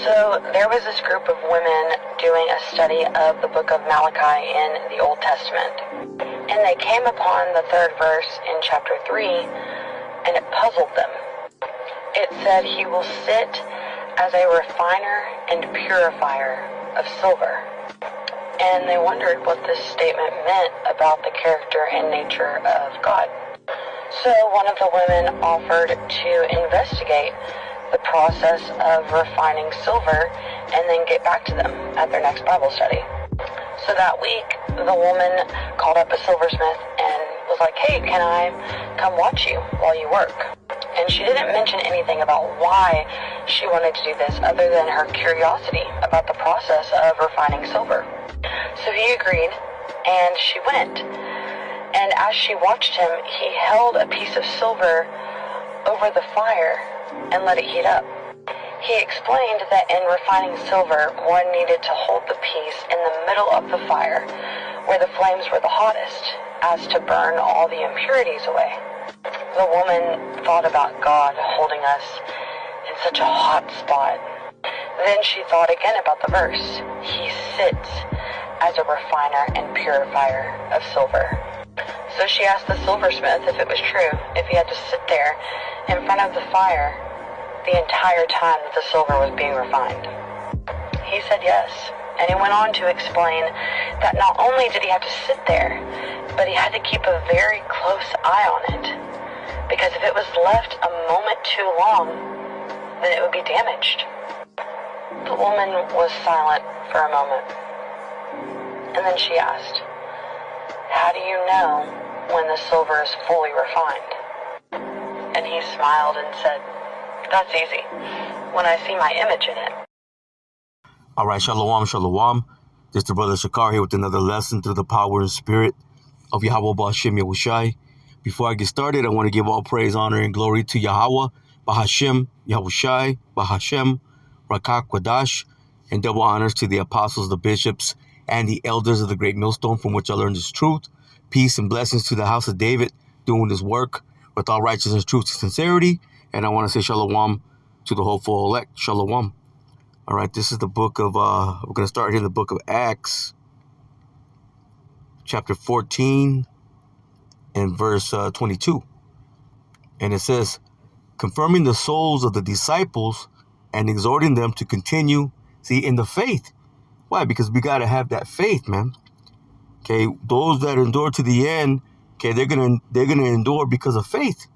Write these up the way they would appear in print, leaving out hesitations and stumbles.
So there was this group of women doing a study of the book of Malachi in the Old Testament. And they came upon the third verse in chapter 3, and it puzzled them. It said, "He will sit as a refiner and purifier of silver." And they wondered what this statement meant about the character and nature of God. So one of the women offered to investigate the process of refining silver and then get back to them at their next Bible study. So that week, the woman called up a silversmith and was like, "Hey, can I come watch you while you work?" And she didn't mention anything about why she wanted to do this other than her curiosity about the process of refining silver. So he agreed, and she went. And as she watched him, he held a piece of silver over the fire and let it heat up. He explained that in refining silver, one needed to hold the piece in the middle of the fire, where the flames were the hottest, as to burn all the impurities away. The woman thought about God holding us in such a hot spot. Then she thought again about the verse. He sits as a refiner and purifier of silver. So she asked the silversmith if it was true, if he had to sit there in front of the fire the entire time that the silver was being refined. He said yes, and he went on to explain that not only did he have to sit there, but he had to keep a very close eye on it, because if it was left a moment too long, then it would be damaged. The woman was silent for a moment, and then she asked, "How do you know when the silver is fully refined?" And he smiled and said, "That's easy, when I see my image in it." All right, shalom, shalom. This is the brother Shakar here with another lesson through the power and spirit of Yahweh B'Hashem Yahushai. Before I get started, I want to give all praise, honor, and glory to Yahweh B'Hashem Yahushai B'Hashem Rakak Kwadash, and double honors to the apostles, the bishops, and the elders of the great millstone from which I learned this truth. Peace and blessings to the house of David doing this work with all righteousness, truth, and sincerity. And I want to say shalom to the hopeful elect. Shalom. All right, this is the book of, we're going to start here in the book of Acts, chapter 14 and verse 22. And it says, confirming the souls of the disciples and exhorting them to continue, in the faith. Why? Because we got to have that faith, man. Okay, those that endure to the end, okay, they're gonna endure because of faith.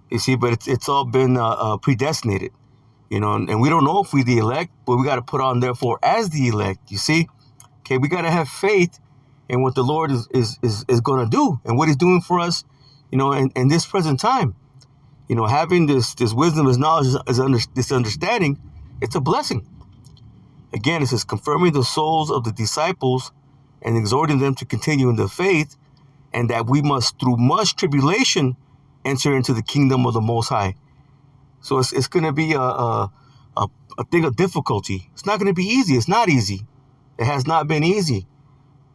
You see, but it's all been predestinated, and we don't know if we're the elect, but we got to put on therefore as the elect. You see, okay, we got to have faith in what the Lord is going to do and what He's doing for us, in this present time. Having this wisdom, this knowledge, this understanding, it's a blessing. Again, it says confirming the souls of the disciples and exhorting them to continue in the faith, and that we must, through much tribulation, enter into the kingdom of the Most High. So it's going to be a thing of difficulty. It's not going to be easy. It's not easy. It has not been easy.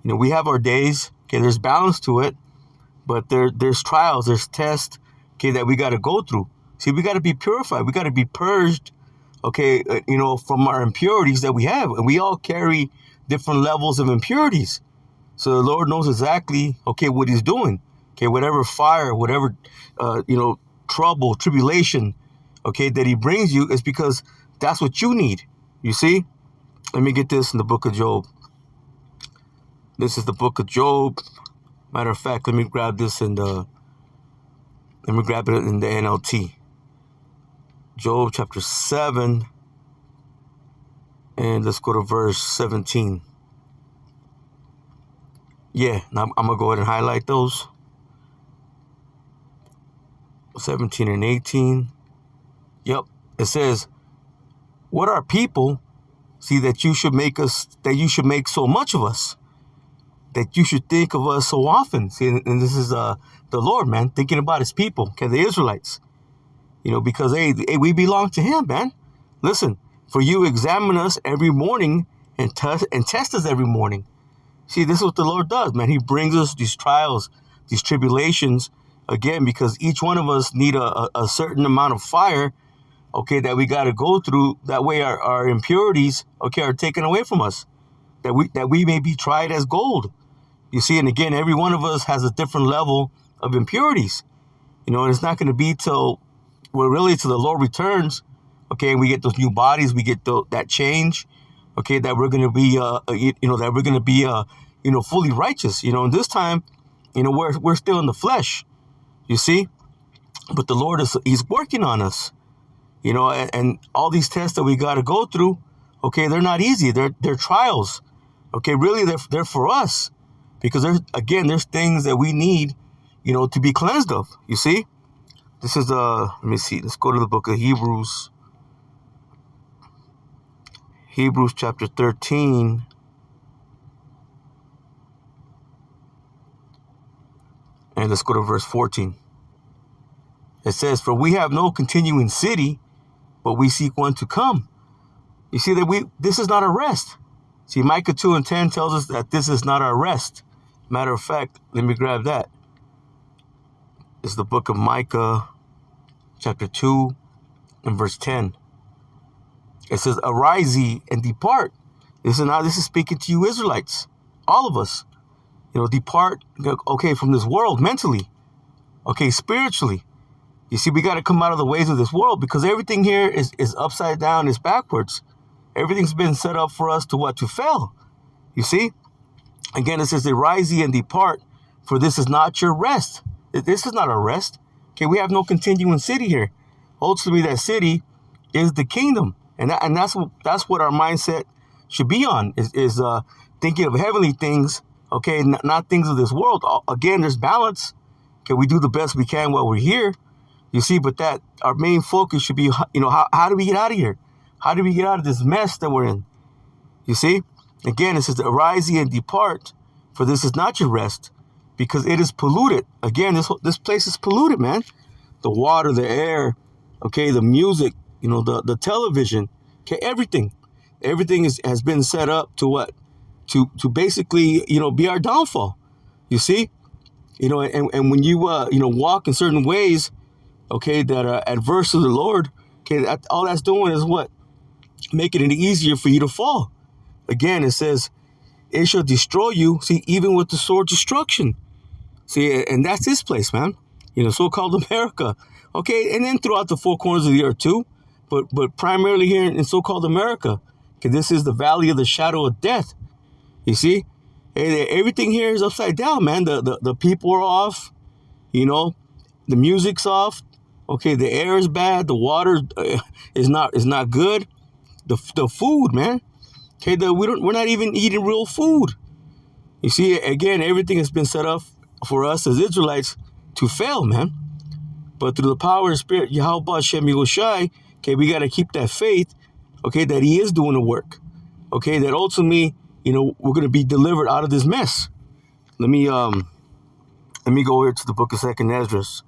We have our days. Okay, there's balance to it, but there's trials, there's tests, okay, that we got to go through. See, we got to be purified. We got to be purged, okay, from our impurities that we have, and we all carry different levels of impurities. So the Lord knows exactly, okay, what He's doing. Okay, whatever fire, whatever, trouble, tribulation, okay, that He brings you is because that's what you need. You see? Let me get this in the book of Job. This is the book of Job. Matter of fact, let me grab this let me grab it in the NLT. Job chapter 7. And let's go to verse 17. Yeah, now I'm going to go ahead and highlight those. 17 and 18. Yep. It says, what are people, that you should make so much of us, that you should think of us so often. See, and this is the Lord, man, thinking about His people, okay, the Israelites. Because, hey, we belong to Him, man. Listen, for you examine us every morning and test us every morning. See, this is what the Lord does, man. He brings us these trials, these tribulations, again, because each one of us need a certain amount of fire, okay, that we got to go through. That way our impurities, okay, are taken away from us, that we may be tried as gold. You see, and again, every one of us has a different level of impurities, and it's not going to be till till the Lord returns, okay, and we get those new bodies, we get that change, okay, that we're going to be, that we're going to be, fully righteous, and this time, we're still in the flesh, you see, but the Lord he's working on us, and all these tests that we got to go through, okay, they're not easy, they're trials, okay, really they're for us, because there's things that we need, to be cleansed of, you see. This is let me see, let's go to the book of Hebrews chapter 13. And let's go to verse 14. It says, "For we have no continuing city, but we seek one to come." You see that this is not our rest. See, Micah 2:10 tells us that this is not our rest. Matter of fact, let me grab that. It's the book of Micah, chapter 2, and verse 10. It says, "Arise ye and depart." This is speaking to you Israelites, all of us. Depart, okay, from this world mentally, okay, spiritually. You see, we got to come out of the ways of this world, because everything here is upside down, is backwards. Everything's been set up for us to fail. You see? Again, it says, "Arise ye and depart, for this is not your rest." This is not our rest. Okay, we have no continuing city here. Ultimately, that city is the kingdom, and that's what our mindset should be on. Is thinking of heavenly things. Okay, not things of this world. Again, there's balance. Okay, we do the best we can while we're here. You see, but that our main focus should be, how do we get out of here? How do we get out of this mess that we're in? You see, again, it says, "Arise ye and depart, for this is not your rest, because it is polluted." Again, this place is polluted, man. The water, the air, okay, the music, the television, okay, everything has been set up to what? To basically, be our downfall. You see, and when you walk in certain ways, okay, that are adverse to the Lord, okay, all that's doing is what? Making it easier for you to fall. Again, it says, "It shall destroy you." See, even with the sword destruction. See, and that's this place, man. So-called America. Okay, and then throughout the four corners of the earth too, but primarily here in so-called America, because this is the valley of the shadow of death. You see, everything here is upside down, man. The people are off, the music's off. Okay, the air is bad. The water is not good. The food, man. Okay, we're not even eating real food. You see, again, everything has been set up for us as Israelites to fail, man. But through the power of Spirit, Yahweh Hashem Yahushai, okay, we got to keep that faith, okay, that He is doing the work, okay, that ultimately, we're going to be delivered out of this mess. Let me go here to the book of Second Esdras.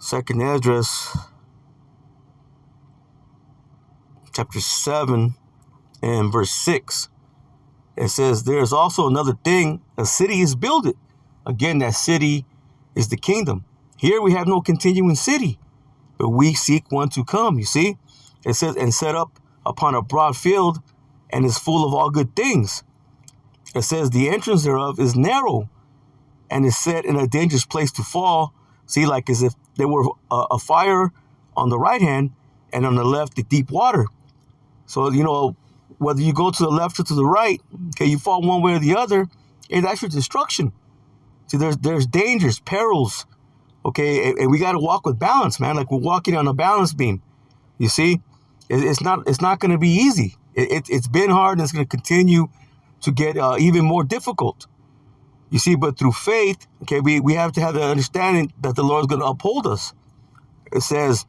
Second Esdras, chapter 7 and verse 6. It says, "There is also another thing, a city is builded." Again, that city is the kingdom. Here we have no continuing city, but we seek one to come, you see. It says, "And set up upon a broad field, and is full of all good things." It says, "The entrance thereof is narrow, and is set in a dangerous place to fall." See, like as if there were a fire on the right hand, and on the left, the deep water. So, whether you go to the left or to the right, okay, you fall one way or the other, and that's your destruction. See, there's dangers, perils, okay, and we got to walk with balance, man, like we're walking on a balance beam. You see, it's not going to be easy. It's been hard, and it's going to continue to get even more difficult. You see, but through faith, okay, we have to have the understanding that the Lord is going to uphold us. It says,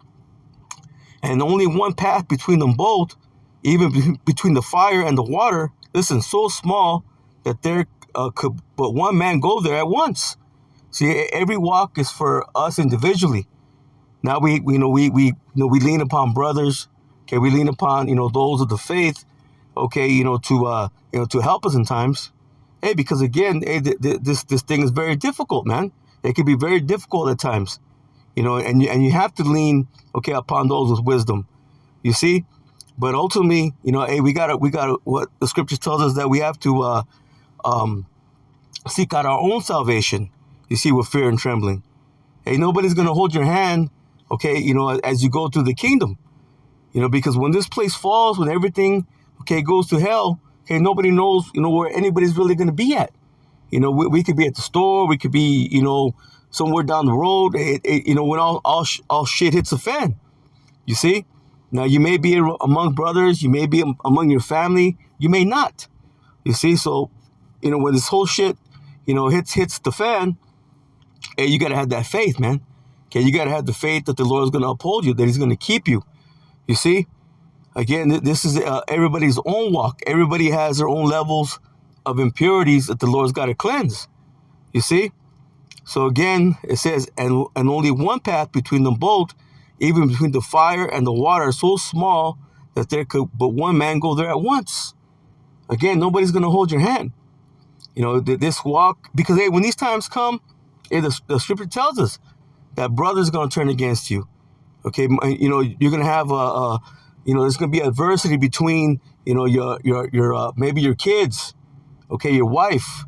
"And only one path between them both, even between the fire and the water, listen, so small that there could but one man go there at once." See, every walk is for us individually. Now we lean upon brothers. Okay, we lean upon those of the faith. Okay, to help us in times. Hey, because again, hey, this thing is very difficult, man. It can be very difficult at times. and you have to lean, upon those with wisdom. You see, but ultimately, hey, we gotta what the scripture tells us, that we have to seek out our own salvation. You see, with fear and trembling. Hey, nobody's gonna hold your hand, as you go through the kingdom. Because when this place falls, when everything, goes to hell, nobody knows, where anybody's really gonna be at. We could be at the store, we could be, somewhere down the road, when all shit hits the fan. You see? Now, you may be among brothers, you may be among your family, you may not. You see? So, when this whole shit, hits the fan, hey, you got to have that faith, man. Okay, you got to have the faith that the Lord is going to uphold you, that he's going to keep you. You see? Again, this is everybody's own walk. Everybody has their own levels of impurities that the Lord's got to cleanse. You see? So again, it says, and only one path between them both, even between the fire and the water, so small that there could but one man go there at once. Again, nobody's going to hold your hand. This walk, because hey, when these times come, hey, the scripture tells us that brother's going to turn against you. Okay, you're going to have there's going to be adversity between your maybe your kids, your wife,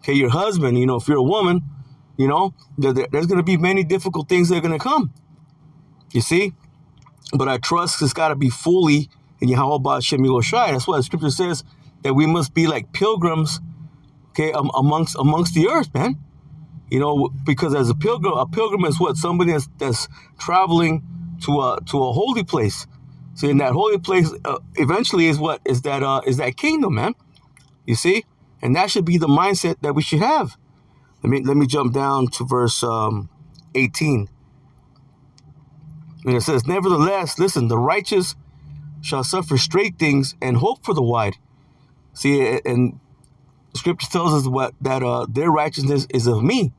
your husband. If you're a woman, there's going to be many difficult things that are going to come. You see, but our trust has got to be fully in Yahweh Hashem Yahushai. That's why the scripture says that we must be like pilgrims, amongst the earth, man. Because as a pilgrim is what? Somebody that's traveling to a holy place. So in that holy place, eventually is that kingdom, man. You see, and that should be the mindset that we should have. Let me jump down to verse 18. And it says, nevertheless, listen, the righteous shall suffer straight things and hope for the wide. See, and scripture tells us that their righteousness is of me.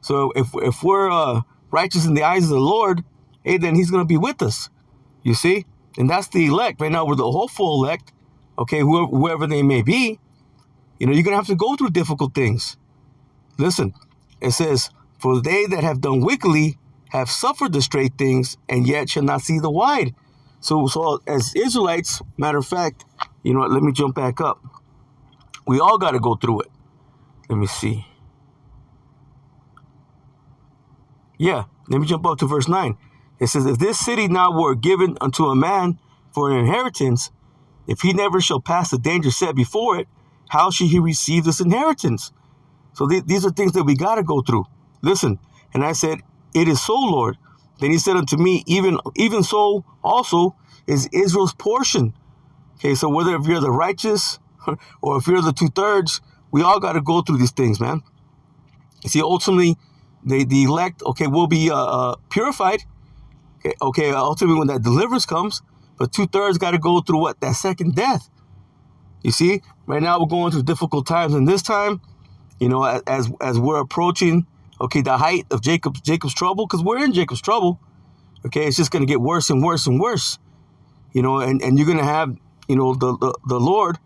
So if we're righteous in the eyes of the Lord, hey, then he's going to be with us. You see? And that's the elect. Right now, we're the hopeful elect. Whoever they may be. You're going to have to go through difficult things. Listen, it says, for they that have done wickedly have suffered the straight things, and yet shall not see the wide. So as Israelites, matter of fact, let me jump back up. We all got to go through it. Let me see. Yeah, let me jump up to verse 9. It says, if this city now were given unto a man for an inheritance, if he never shall pass the danger set before it, how shall he receive this inheritance? So these are things that we got to go through. Listen, and I said, it is so, Lord. Then he said unto me, even so also is Israel's portion. Okay, so whether if you're the righteous or if you're the 2/3, we all got to go through these things, man. You see, ultimately, the elect, will be purified. Okay, ultimately when that deliverance comes, but 2/3 got to go through what? That second death. You see, right now we're going through difficult times, and this time, as we're approaching, the height of Jacob's trouble, because we're in Jacob's trouble. Okay, it's just going to get worse and worse and worse. And you're going to have, the Lord,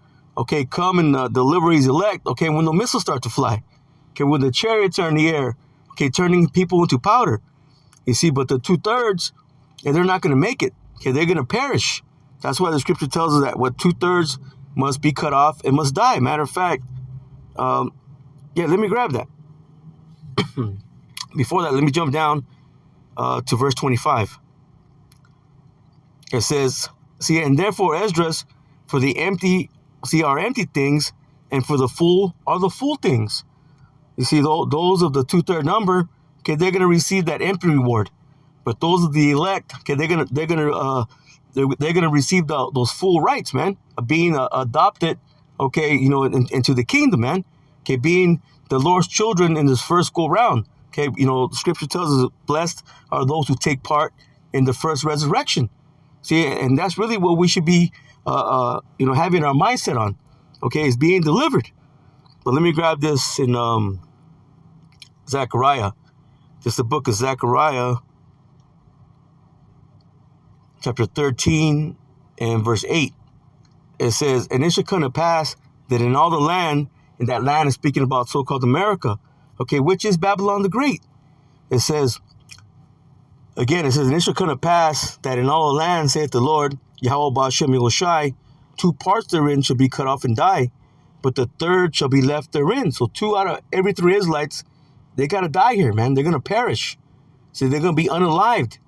come and deliver his elect. Okay, when the missiles start to fly. Okay, when the chariots are in the air. Okay, turning people into powder. You see, but the 2/3, they're not going to make it. Okay, they're going to perish. That's why the scripture tells us that 2/3 must be cut off and must die. Matter of fact, let me grab that. Before that, let me jump down to verse 25. It says, see, and therefore Esdras, for the empty, are empty things, and for the full are the full things. You see, those of the 2/3 number, they're going to receive that empty reward. But those of the elect, they're going to receive those full rights, man, of being adopted, into the kingdom, man. Okay, being the Lord's children in this first go round. Okay, the scripture tells us blessed are those who take part in the first resurrection. See, and that's really what we should be, having our mindset on. Okay, is being delivered. But let me grab this in Zechariah. This is the book of Zechariah, chapter 13 and verse 8. It says, and it shall come to pass that in all the land, and that land is speaking about so-called America, which is Babylon the Great. It says, Again, it says, and it shall come to pass that in all the land, saith the Lord, Yahweh Ba'ashem Yahushai, 2 parts therein shall be cut off and die, but the third shall be left therein. So 2 out of every 3 Israelites, they got to die here, man. They're going to perish. So they're going to be unalived.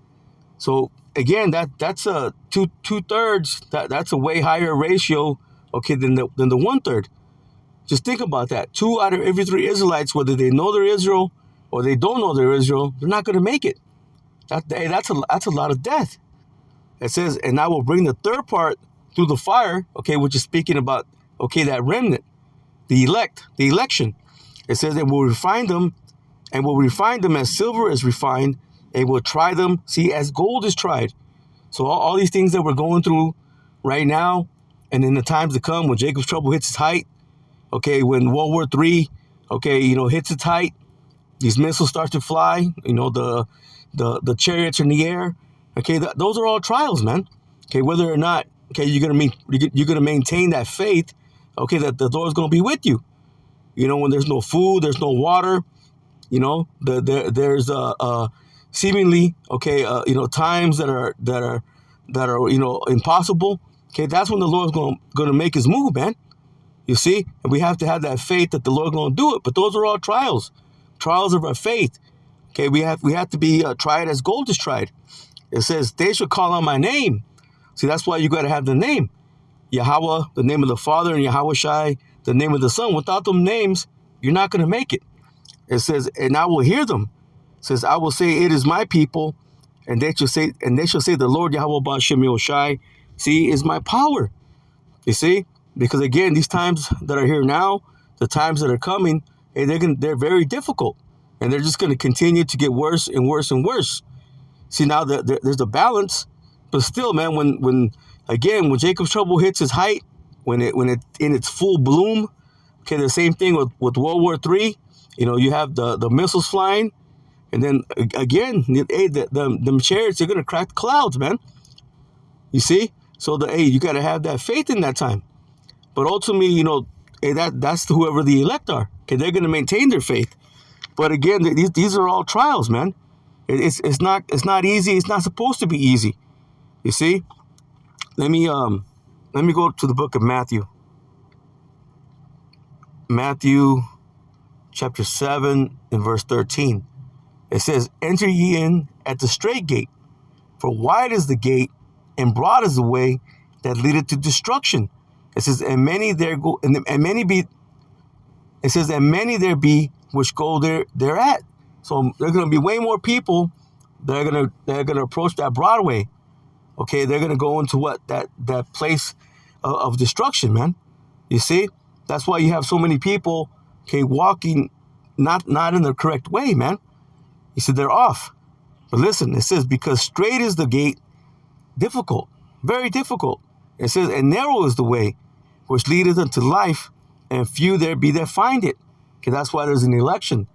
So again, that's a two-thirds. That's a way higher ratio, okay, than the 1/3. Just think about that. 2 out of every 3 Israelites, whether they know they're Israel or they don't know they're Israel, they're not going to make it. That's a lot of death. It says, and I will bring the third part through the fire, okay, which is speaking about, okay, that remnant, the election. It says, and we'll refine them as silver is refined, and we'll try them, see, as gold is tried. So all these things that we're going through right now, and in the times to come, when Jacob's trouble hits its height, okay, when World War III, okay, hits its height, these missiles start to fly, the chariots in the air, okay, those are all trials, man. Okay, whether or not, okay, you're gonna maintain that faith, okay, that the Lord's gonna be with you. When there's no food, there's no water, there's seemingly, okay, times that are impossible. Okay, that's when the Lord's gonna make His move, man. You see, and we have to have that faith that the Lord's gonna do it. But those are all trials of our faith. Okay, we have to be tried as gold is tried. It says they shall call on my name. See, that's why you got to have the name Yahweh, the name of the Father, and Yahweh Shai, the name of the Son. Without them names, you're not going to make it. It says, and I will hear them. It says, I will say, it is my people, and they shall say, the Lord Yahweh Ba'ashem Yahushai, see, is my power. You see, because again, these times that are here now, the times that are coming, they're very difficult, and they're just going to continue to get worse and worse and worse. See, now there's a balance, but still, man, when Jacob's trouble hits his height, when it in its full bloom, okay, the same thing with World War III. You have the missiles flying, and then again, the chariots, they're gonna crack the clouds, man. You see, so you got to have that faith in that time. But ultimately, that's whoever the elect are. Okay, they're gonna maintain their faith. But again, these are all trials, man. It's not easy. It's not supposed to be easy. You see? Let me go to the book of Matthew. Matthew chapter 7 and verse 13. It says, enter ye in at the straight gate, for wide is the gate and broad is the way that leadeth to destruction. It says, and many there go, and many be. It says, and many there be which go thereat. So there's going to be way more people that are gonna approach that Broadway. Okay, they're going to go into that place of destruction, man. You see, that's why you have so many people, okay, walking not in the correct way, man. You see, they're off. But listen, it says, because straight is the gate, difficult, very difficult. It says, and narrow is the way which leadeth unto life, and few there be that find it. Okay, that's why there's an election,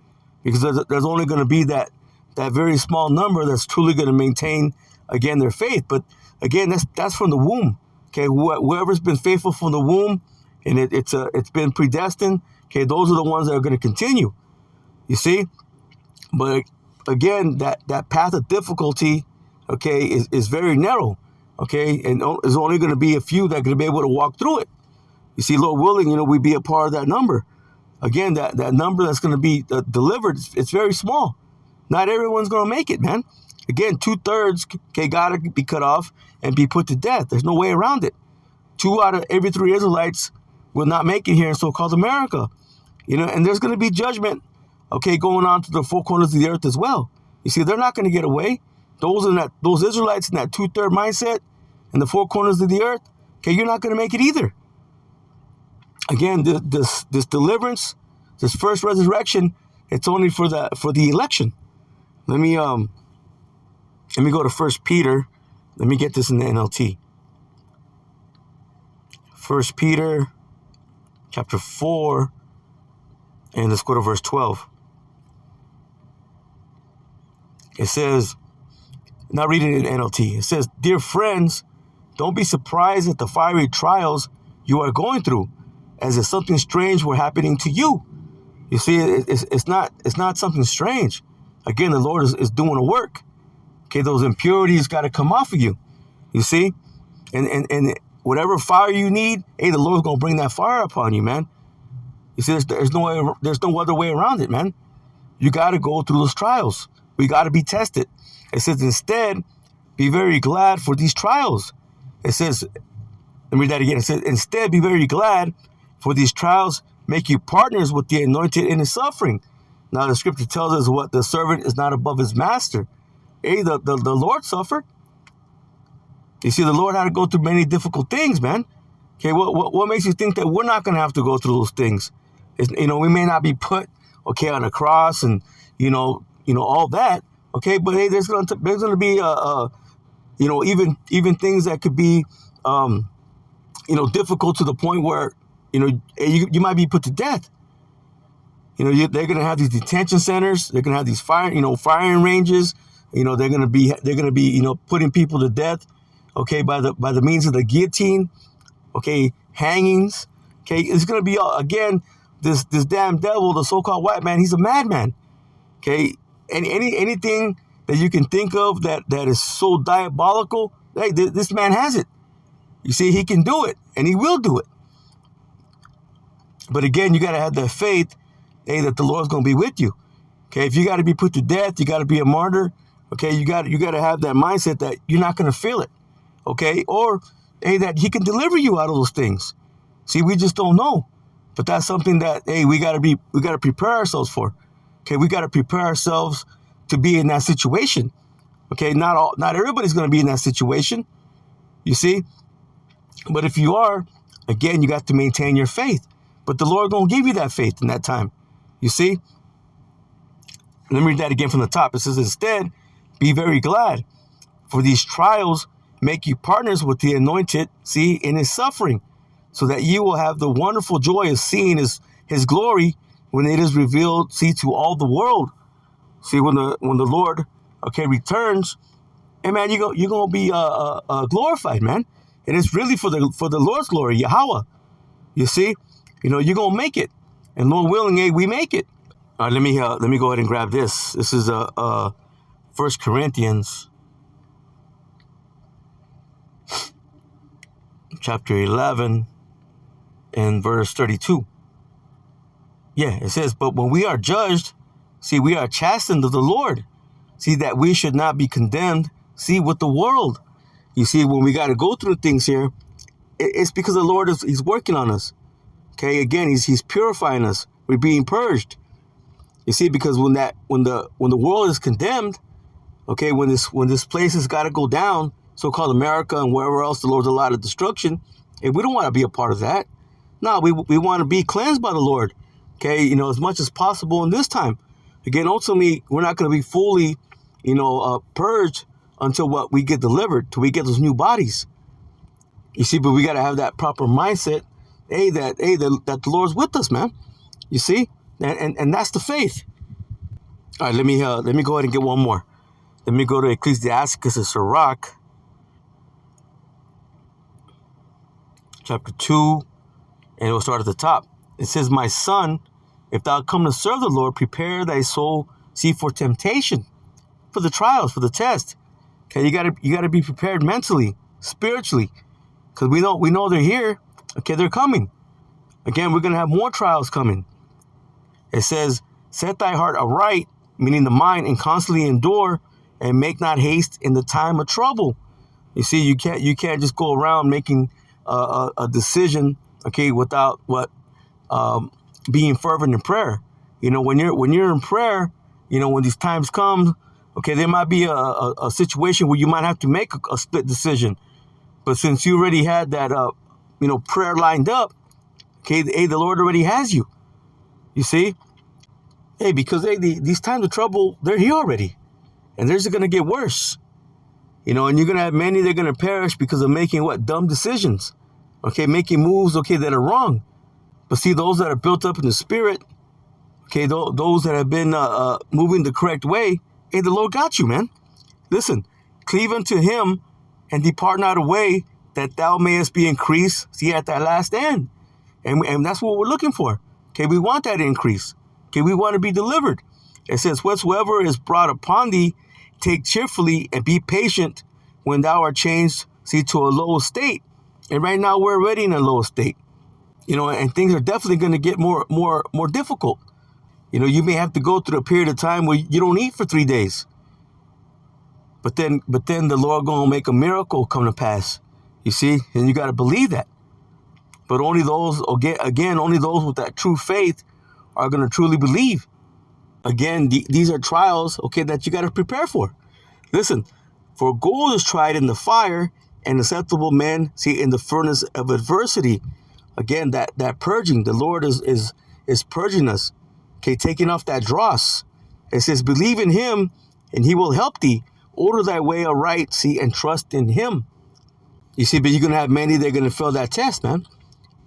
because there's only going to be that very small number that's truly going to maintain, again, their faith. But again, that's from the womb. Okay, whoever's been faithful from the womb, and it's been predestined. Okay, those are the ones that are going to continue. You see, but again, that path of difficulty, okay, is very narrow. Okay, and there's only going to be a few that are going to be able to walk through it. You see, Lord willing, we be a part of that number. Again, that number that's going to be delivered, it's very small. Not everyone's going to make it, man. Again, 2/3, okay, got to be cut off and be put to death. There's no way around it. 2 out of every 3 Israelites will not make it here in so-called America. And there's going to be judgment, okay, going on to the 4 corners of the earth as well. You see, they're not going to get away. Those Israelites in that 2/3 mindset in the 4 corners of the earth, okay, you're not going to make it either. Again, this deliverance, this first resurrection, it's only for the election. Let me go to 1 Peter. Let me get this in the NLT. 1 Peter chapter 4, and let's go to verse 12. It says, not reading it in NLT, it says, dear friends, don't be surprised at the fiery trials you are going through, as if something strange were happening to you. You see, it's not something strange. Again, the Lord is doing a work. Okay, those impurities got to come off of you. You see? And whatever fire you need, hey, the Lord's going to bring that fire upon you, man. You see, there's no other way around it, man. You got to go through those trials. We got to be tested. It says, instead, be very glad for these trials. It says, let me read that again. It says, instead, be very glad for these trials, make you partners with the anointed in his suffering. Now, the scripture tells us what the servant is not above his master. Hey, the Lord suffered. You see, the Lord had to go through many difficult things, man. Okay, what makes you think that we're not going to have to go through those things? We may not be put, okay, on a cross and, all that. Okay, but hey, there's going to be, even things that could be, difficult to the point where, you might be put to death. They're going to have these detention centers. They're going to have these firing ranges. They're going to be, putting people to death. Okay, by the means of the guillotine. Okay, hangings. Okay, it's going to be again this damn devil, the so-called white man. He's a madman. Okay, and anything that you can think of that is so diabolical, hey, this man has it. You see, he can do it, and he will do it. But again, you got to have that faith, hey, that the Lord's going to be with you. Okay, if you got to be put to death, you got to be a martyr. Okay, you got to have that mindset that you're not going to feel it. Okay, or hey, that he can deliver you out of those things. See, we just don't know. But that's something that, hey, we got to prepare ourselves for. Okay, we got to prepare ourselves to be in that situation. Okay, not everybody's going to be in that situation. You see? But if you are, again, you got to maintain your faith. But the Lord going to give you that faith in that time. You see? Let me read that again from the top. It says, instead, be very glad, for these trials make you partners with the anointed, see, in his suffering, so that you will have the wonderful joy of seeing his glory when it is revealed, see, to all the world. See, when the Lord, okay, returns, hey, man, you're going to be glorified, man. And it's really for the Lord's glory, Yahweh. You see, you're going to make it. And Lord willing, hey, we make it. All right, let me go ahead and grab this. This is 1 Corinthians chapter 11 and verse 32. Yeah, it says, but when we are judged, see, we are chastened of the Lord. See, that we should not be condemned, see, with the world. You see, when we got to go through things here, it's because the Lord he's working on us. Okay, again, he's purifying us. We're being purged. You see, because when the world is condemned, okay, when this place has got to go down, so-called America and wherever else the Lord's allowed of destruction, and we don't want to be a part of that. No, we want to be cleansed by the Lord. Okay, as much as possible in this time. Again, ultimately, we're not going to be fully, purged until we get delivered, till we get those new bodies. You see, but we got to have that proper mindset, that the Lord's with us, man. You see, and that's the faith. All right, let me go ahead and get one more. Let me go to Ecclesiasticus of Sirach, chapter 2, and it will start at the top. It says, my son, if thou come to serve the Lord, prepare thy soul, see, for temptation, for the trials, for the test. Okay, you gotta be prepared mentally, spiritually, because we know they're here. Okay, they're coming. Again, we're gonna have more trials coming. It says, set thy heart aright, meaning the mind, and constantly endure, and make not haste in the time of trouble. You see, you can't just go around making a decision, okay, without being fervent in prayer. When you're in prayer, when these times come, okay, there might be a situation where you might have to make a split decision. But since you already had that, prayer lined up, okay, the Lord already has you. You see? Hey, because these times of trouble, they're here already. And they're just going to get worse. And you're going to have many that are going to perish because of making dumb decisions. Okay, making moves, okay, that are wrong. But see, those that are built up in the spirit, okay, those that have been moving the correct way, hey, the Lord got you, man. Listen, cleave unto him and depart not away, that thou mayest be increased, see, at thy last end. And that's what we're looking for. Okay, we want that increase. Okay, we want to be delivered. It says, whatsoever is brought upon thee, take cheerfully and be patient when thou art changed, see, to a low state. And right now we're already in a low state, and things are definitely going to get more difficult. You may have to go through a period of time where you don't eat for 3 days. But then the Lord going to make a miracle come to pass. You see, and you got to believe that. But only those, only those with that true faith are going to truly believe. Again, these are trials, that you got to prepare for. Listen, for gold is tried in the fire, and acceptable men, see, in the furnace of adversity. Again, that purging, the Lord is purging us, taking off that dross. It says, believe in him, and he will help thee. Order thy way aright, see, and trust in him. You see, but you're going to have many that are going to fail that test, man.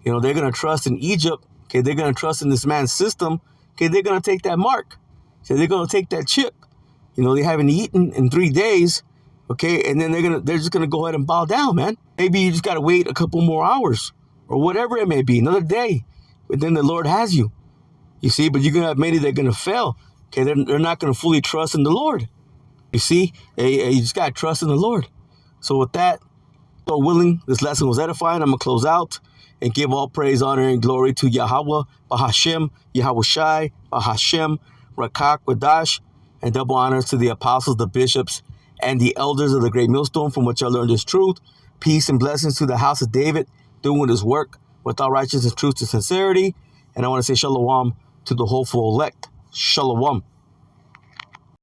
They're going to trust in Egypt. They're going to trust in this man's system. They're going to take that mark. So they're going to take that chip. They haven't eaten in 3 days. And then they're just going to go ahead and bow down, man. Maybe you just got to wait a couple more hours or whatever it may be, another day. But then the Lord has you. You see, but you're going to have many that are going to fail. They're not going to fully trust in the Lord. You see, you just got to trust in the Lord. So with that, Lord willing, this lesson was edifying. I'm going to close out and give all praise, honor, and glory to Yahweh, Bahashem, Yahweh Shai, Bahashem, Rakak, Wadash, and double honors to the apostles, the bishops, and the elders of the great millstone from which I learned this truth. Peace and blessings to the house of David, doing his work with all righteousness, truth, and sincerity. And I want to say shalom to the hopeful elect. Shalom.